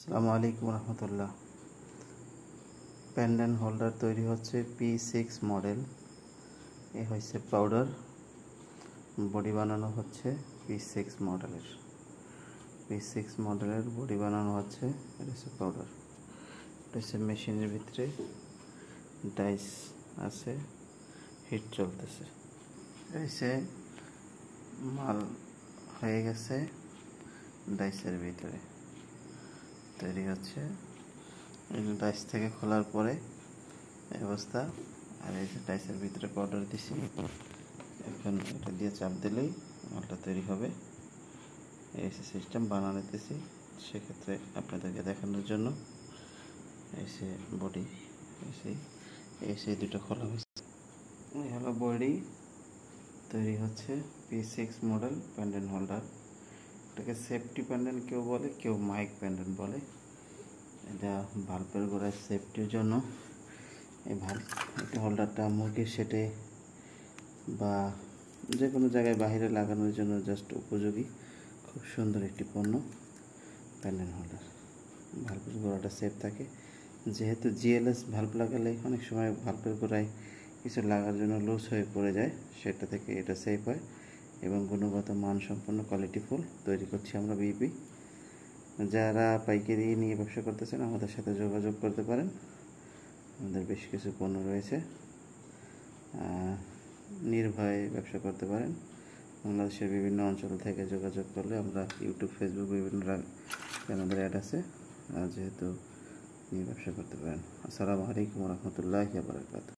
আসসালামু আলাইকুম রহমতুল্লাহ। Pendant holder তৈরি হচ্ছে P6 মডেল। এ হচ্ছে পাউডার, বডি বানানো হচ্ছে P6 মডেলের। P6 মডেলের বডি বানানো হচ্ছে, এটা হচ্ছে পাউডার। এটা হচ্ছে মেশিনের ভিতরে ডাইস আছে, হিট চলতেছে। হচ্ছে মাল হয়ে গেছে ডাইসের ভিতরে তৈরি হচ্ছে। ডাইস থেকে খোলার পরে এই অবস্থা। আর এই যে ডাইসের ভিতরে পাউডার দিছি, এখন এটা দিয়ে চাপ দিলেই মালটা তৈরি হবে। এই সিস্টেম বানাতেছি, সেক্ষেত্রে আপনাদেরকে দেখানোর জন্য। এসে বডি এসে দুটো খোলা হয়েছে। এই হলো বডি, তৈরি হচ্ছে P6 মডেল পেন্ডেন্ট হোল্ডার। এটাকে সেফটি পেন্ডেন্ট কেউ বলে, কেউ মাইক পেন্ডেন্ট বলে। এটা ভাল্বের গোড়ায় সেফটির জন্য এই হোল্ডারটা মুরগির সেটে বা যে কোনো জায়গায় বাইরে লাগানোর জন্য জাস্ট উপযোগী। খুব সুন্দর একটি পণ্য পেন্ডেন্ট হোল্ডার। ভাল্বের গোড়াটা সেফ থাকে, যেহেতু জিএলএস ভাল্ব লাগালে অনেক সময় ভাল্বের গোড়ায় কিছু লাগার জন্য লুজ হয়ে পড়ে যায়, সেটা থেকে এটা সেফ হয় এবং গুণগত মানসম্পন্ন কোয়ালিটিফুল তৈরি করছি আমরা বিপি। যারা পাইকারি নিয়ে ব্যবসা করতেছেন আমাদের সাথে যোগাযোগ করতে পারেন। আমাদের বেশ কিছু পণ্য রয়েছে, নির্ভয়ে ব্যবসা করতে পারেন। বাংলাদেশের বিভিন্ন অঞ্চল থেকে যোগাযোগ করলে আমরা ইউটিউব, ফেসবুক বিভিন্ন আমাদের অ্যাড আছে, যেহেতু নিয়ে ব্যবসা করতে পারেন। আসসালামু আলাইকুম রহমতুল্লাহি ওয়া বারাকাতুহু।